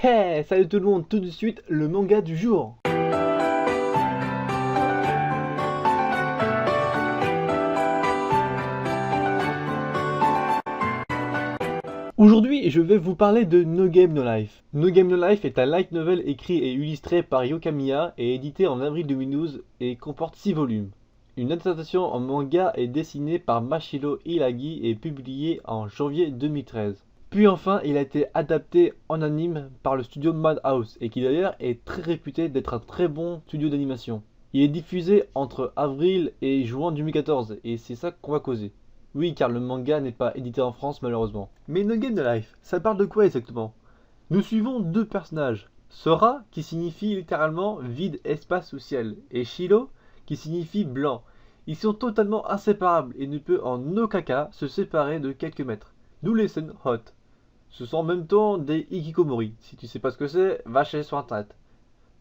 Hey, salut tout le monde, tout de suite le manga du jour. Aujourd'hui, je vais vous parler de No Game No Life. No Game No Life est un light novel écrit et illustré par Yokamiya et édité en avril 2012 et comporte 6 volumes. Une adaptation en manga est dessinée par Mashiro Hiiragi et publiée en janvier 2013. Puis enfin, il a été adapté en anime par le studio Madhouse et qui d'ailleurs est très réputé d'être un très bon studio d'animation. Il est diffusé entre avril et juin 2014 et c'est ça qu'on va causer. Oui, car le manga n'est pas édité en France malheureusement. Mais No Game No Life, ça parle de quoi exactement? Nous suivons deux personnages. Sora, qui signifie littéralement vide, espace ou ciel, et Shiro, qui signifie blanc. Ils sont totalement inséparables et ne peuvent en aucun cas se séparer de quelques mètres. D'où les scènes hot. Ce sont en même temps des hikikomori. Si tu sais pas ce que c'est, va chercher sur internet.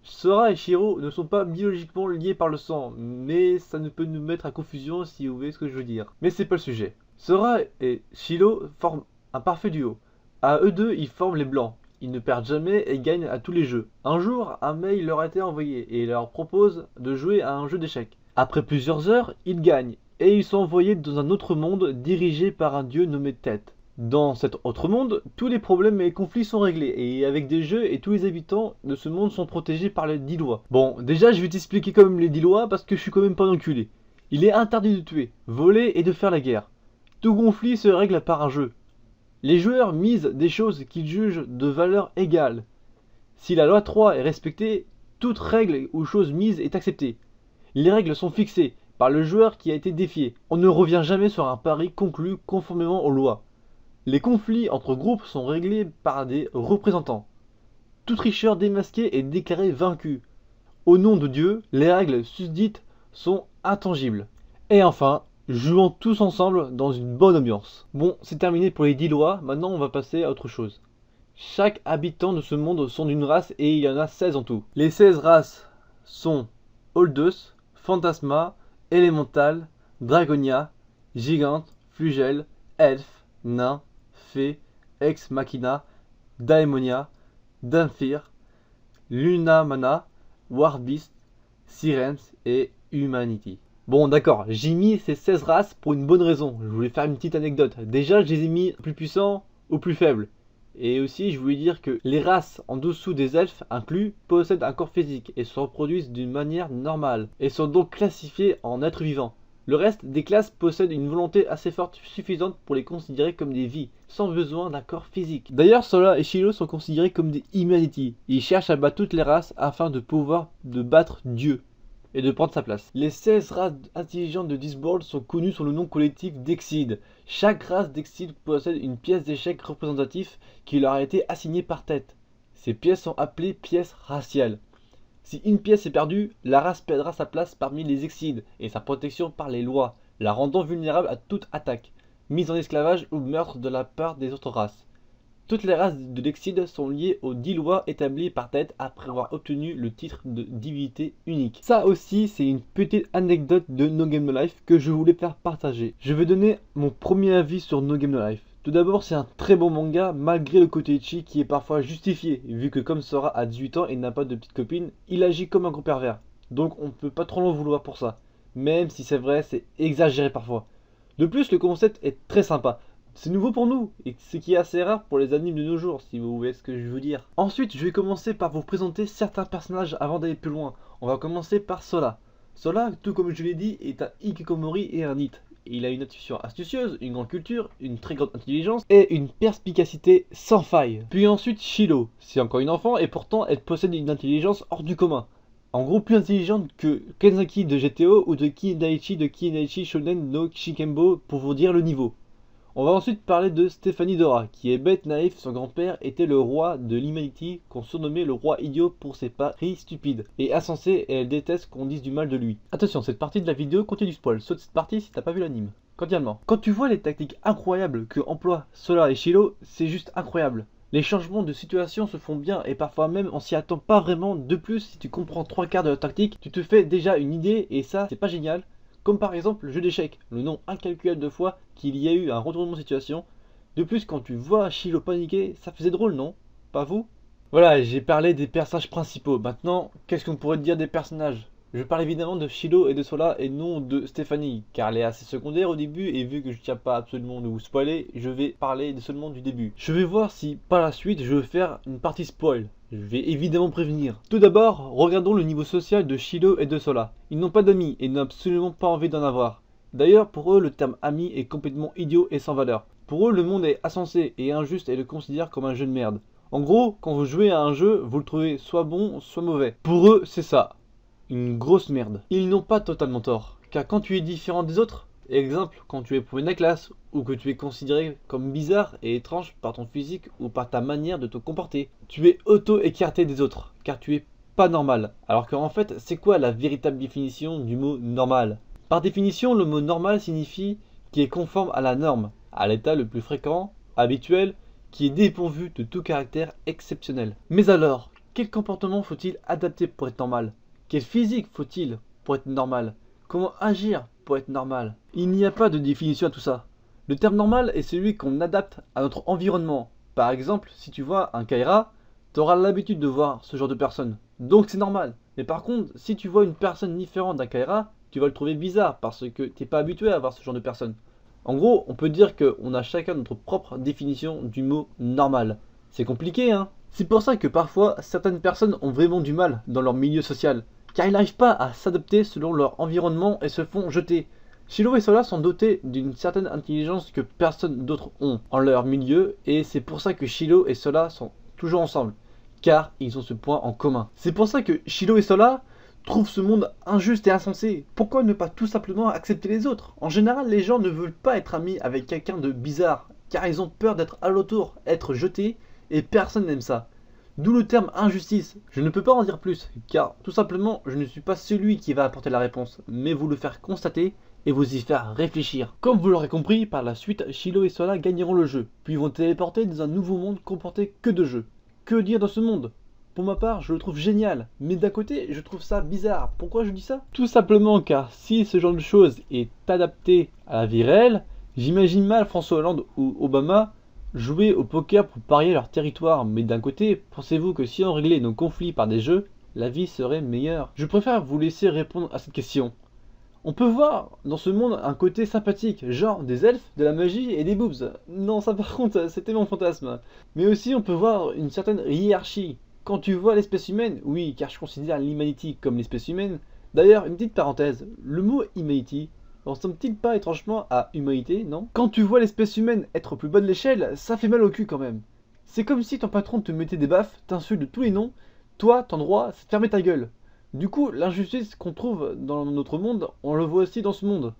Sora et Shiro ne sont pas biologiquement liés par le sang, mais ça ne peut nous mettre à confusion si vous voyez ce que je veux dire. Mais c'est pas le sujet. Sora et Shiro forment un parfait duo. À eux deux, ils forment les blancs. Ils ne perdent jamais et gagnent à tous les jeux. Un jour, un mail leur a été envoyé et il leur propose de jouer à un jeu d'échecs. Après plusieurs heures, ils gagnent et ils sont envoyés dans un autre monde dirigé par un dieu nommé Tête. Dans cet autre monde, tous les problèmes et conflits sont réglés, et avec des jeux et tous les habitants de ce monde sont protégés par les 10 lois. Bon, déjà je vais t'expliquer quand même les 10 lois parce que je suis quand même pas un enculé. Il est interdit de tuer, voler et de faire la guerre. Tout conflit se règle par un jeu. Les joueurs misent des choses qu'ils jugent de valeur égale. Si la loi 3 est respectée, toute règle ou chose mise est acceptée. Les règles sont fixées par le joueur qui a été défié. On ne revient jamais sur un pari conclu conformément aux lois. Les conflits entre groupes sont réglés par des représentants. Tout tricheur démasqué est déclaré vaincu. Au nom de Dieu, les règles susdites sont intangibles. Et enfin, jouons tous ensemble dans une bonne ambiance. Bon, c'est terminé pour les 10 lois, maintenant on va passer à autre chose. Chaque habitant de ce monde sont d'une race et il y en a 16 en tout. Les 16 races sont Holdus, Fantasma, Elemental, Dragonia, Gigante, Flugel, Elfe, Nain, Fée, Ex Machina, Daemonia, Dunfir, Lunamana, Warbeast, Sirens et Humanity. Bon d'accord, j'ai mis ces 16 races pour une bonne raison. Je voulais faire une petite anecdote. Déjà, je les ai mis plus puissants ou plus faibles. Et aussi, je voulais dire que les races en dessous des elfes inclus possèdent un corps physique et se reproduisent d'une manière normale et sont donc classifiés en êtres vivants. Le reste des classes possèdent une volonté assez forte suffisante pour les considérer comme des vies, sans besoin d'un corps physique. D'ailleurs, Sora et Shiro sont considérés comme des Humanity. Ils cherchent à battre toutes les races afin de pouvoir battre Dieu et de prendre sa place. Les 16 races intelligentes de Discworld sont connues sous le nom collectif d'Exceed. Chaque race d'Exceed possède une pièce d'échec représentative qui leur a été assignée par tête. Ces pièces sont appelées pièces raciales. Si une pièce est perdue, la race perdra sa place parmi les Exceed et sa protection par les lois, la rendant vulnérable à toute attaque, mise en esclavage ou meurtre de la part des autres races. Toutes les races de l'Exceed sont liées aux 10 lois établies par tête après avoir obtenu le titre de divinité unique. Ça aussi, c'est une petite anecdote de No Game No Life que je voulais faire partager. Je vais donner mon premier avis sur No Game No Life. Tout d'abord, c'est un très bon manga malgré le côté ecchi qui est parfois justifié, vu que comme Sora a 18 ans et n'a pas de petite copine, il agit comme un gros pervers. Donc on peut pas trop l'en vouloir pour ça. Même si c'est vrai, c'est exagéré parfois. De plus, le concept est très sympa. C'est nouveau pour nous, et ce qui est assez rare pour les animes de nos jours, si vous voyez ce que je veux dire. Ensuite, je vais commencer par vous présenter certains personnages avant d'aller plus loin. On va commencer par Sora. Sora, tout comme je l'ai dit, est un hikikomori et un NEET. Il a une intuition astucieuse, une grande culture, une très grande intelligence et une perspicacité sans faille. Puis ensuite Shiro, c'est encore une enfant et pourtant elle possède une intelligence hors du commun. En gros plus intelligente que Kenzaki de GTO ou de Kindaichi Shonen no Shikembo pour vous dire le niveau. On va ensuite parler de Stephanie Dora, qui est bête naïf, son grand-père était le roi de l'Humanity, qu'on surnommait le roi idiot pour ses paris stupides, et insensé et elle déteste qu'on dise du mal de lui. Attention, cette partie de la vidéo contient du spoil, saute cette partie si t'as pas vu l'anime. Cordialement. Quand tu vois les tactiques incroyables que emploient Sora et Shiro, c'est juste incroyable. Les changements de situation se font bien et parfois même on s'y attend pas vraiment. De plus, si tu comprends 3/4 de la tactique, tu te fais déjà une idée et ça, c'est pas génial. Comme par exemple le jeu d'échecs, le nombre incalculable de fois qu'il y a eu un retournement de situation. De plus, quand tu vois Shiro paniquer, ça faisait drôle, non? Pas vous? Voilà, j'ai parlé des personnages principaux. Maintenant, qu'est-ce qu'on pourrait dire des personnages? Je parle évidemment de Shiloh et de Sola et non de Stéphanie, car elle est assez secondaire au début et vu que je tiens pas absolument de vous spoiler, je vais parler seulement du début. Je vais voir si par la suite je veux faire une partie spoil. Je vais évidemment prévenir. Tout d'abord, regardons le niveau social de Shiloh et de Sola. Ils n'ont pas d'amis et n'ont absolument pas envie d'en avoir. D'ailleurs, pour eux, le terme ami est complètement idiot et sans valeur. Pour eux, le monde est insensé et injuste et le considère comme un jeu de merde. En gros, quand vous jouez à un jeu, vous le trouvez soit bon, soit mauvais. Pour eux, c'est ça. Une grosse merde. Ils n'ont pas totalement tort. Car quand tu es différent des autres, exemple, quand tu es premier de la classe, ou que tu es considéré comme bizarre et étrange par ton physique ou par ta manière de te comporter, tu es auto-écarté des autres, car tu es pas normal. Alors qu'en fait, c'est quoi la véritable définition du mot normal? Par définition, le mot normal signifie qui est conforme à la norme, à l'état le plus fréquent, habituel, qui est dépourvu de tout caractère exceptionnel. Mais alors, quel comportement faut-il adapter pour être normal? Quel physique faut-il pour être normal? Comment agir pour être normal? Il n'y a pas de définition à tout ça. Le terme normal est celui qu'on adapte à notre environnement. Par exemple, si tu vois un Kaira, tu auras l'habitude de voir ce genre de personne. Donc c'est normal. Mais par contre, si tu vois une personne différente d'un Kaira, tu vas le trouver bizarre parce que tu n'es pas habitué à voir ce genre de personne. En gros, on peut dire qu'on a chacun notre propre définition du mot normal. C'est compliqué, hein? C'est pour ça que parfois, certaines personnes ont vraiment du mal dans leur milieu social, car ils n'arrivent pas à s'adapter selon leur environnement et se font jeter. Shiloh et Sola sont dotés d'une certaine intelligence que personne d'autre ont en leur milieu, et c'est pour ça que Shiloh et Sola sont toujours ensemble, car ils ont ce point en commun. C'est pour ça que Shiloh et Sola trouvent ce monde injuste et insensé. Pourquoi ne pas tout simplement accepter les autres? En général, les gens ne veulent pas être amis avec quelqu'un de bizarre, car ils ont peur d'être à l'autour, être jetés, et personne n'aime ça. D'où le terme injustice. Je ne peux pas en dire plus, car tout simplement, je ne suis pas celui qui va apporter la réponse, mais vous le faire constater et vous y faire réfléchir. Comme vous l'aurez compris, par la suite, Shiloh et Sola gagneront le jeu, puis vont téléporter dans un nouveau monde comporté que de jeux. Que dire dans ce monde? Pour ma part, je le trouve génial, mais d'un côté, je trouve ça bizarre. Pourquoi je dis ça? Tout simplement car si ce genre de choses est adapté à la vie réelle, j'imagine mal François Hollande ou Obama jouer au poker pour parier leur territoire. Mais d'un côté, pensez-vous que si on réglait nos conflits par des jeux, la vie serait meilleure? Je préfère vous laisser répondre à cette question. On peut voir dans ce monde un côté sympathique, genre des elfes, de la magie et des boobs. Non, ça par contre, c'était mon fantasme. Mais aussi on peut voir une certaine hiérarchie. Quand tu vois l'espèce humaine, oui, car je considère l'humanity comme l'espèce humaine. D'ailleurs, une petite parenthèse, le mot humanity ressemble-t-il pas étrangement à humanité, non? Quand tu vois l'espèce humaine être au plus bas de l'échelle, ça fait mal au cul quand même. C'est comme si ton patron te mettait des baffes, t'insulte de tous les noms, toi, ton droit, c'est de fermer ta gueule. Du coup, l'injustice qu'on trouve dans notre monde, on le voit aussi dans ce monde.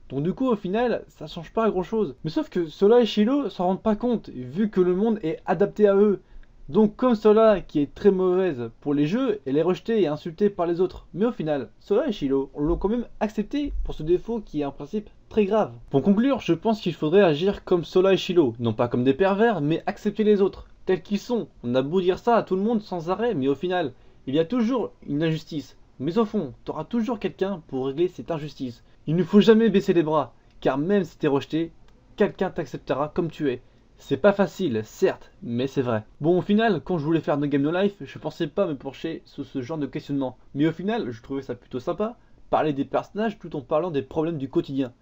Donc du coup, au final, ça change pas grand chose. Mais sauf que Sola et Shiloh s'en rendent pas compte, vu que le monde est adapté à eux. Donc comme Sola, qui est très mauvaise pour les jeux, elle est rejetée et insultée par les autres. Mais au final, Sola et Shiloh l'ont quand même accepté pour ce défaut qui est un principe très grave. Pour conclure, je pense qu'il faudrait agir comme Sola et Shiloh, non pas comme des pervers, mais accepter les autres, tels qu'ils sont. On a beau dire ça à tout le monde sans arrêt, mais au final, il y a toujours une injustice. Mais au fond, t'auras toujours quelqu'un pour régler cette injustice. Il ne faut jamais baisser les bras, car même si t'es rejeté, quelqu'un t'acceptera comme tu es. C'est pas facile, certes, mais c'est vrai. Bon, au final, quand je voulais faire No Game No Life, je pensais pas me pencher sur ce genre de questionnement. Mais au final, je trouvais ça plutôt sympa, parler des personnages tout en parlant des problèmes du quotidien.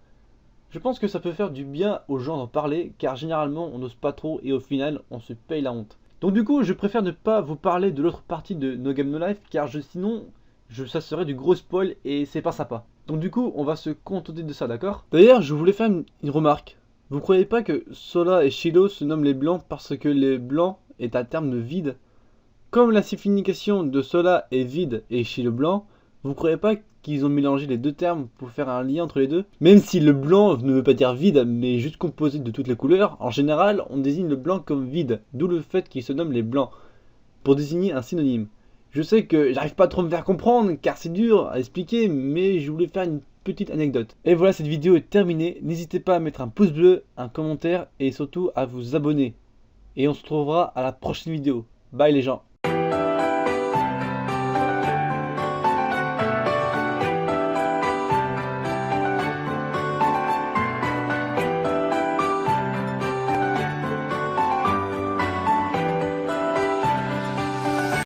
Je pense que ça peut faire du bien aux gens d'en parler, car généralement on n'ose pas trop et au final on se paye la honte. Donc du coup, je préfère ne pas vous parler de l'autre partie de No Game No Life, car sinon, ça serait du gros spoil et c'est pas sympa. Donc du coup, on va se contenter de ça, d'accord? D'ailleurs, je voulais faire une remarque. Vous croyez pas que Sola et Shiloh se nomment les blancs parce que les blancs est un terme de vide? Comme la signification de Sola est vide et Shiloh blanc, vous croyez pas qu'ils ont mélangé les deux termes pour faire un lien entre les deux? Même si le blanc ne veut pas dire vide, mais juste composé de toutes les couleurs, en général, on désigne le blanc comme vide, d'où le fait qu'ils se nomment les blancs, pour désigner un synonyme. Je sais que j'arrive pas trop à me faire comprendre, car c'est dur à expliquer, mais je voulais faire une petite anecdote. Et voilà, cette vidéo est terminée. N'hésitez pas à mettre un pouce bleu, un commentaire et surtout à vous abonner. Et on se retrouvera à la prochaine vidéo. Bye les gens.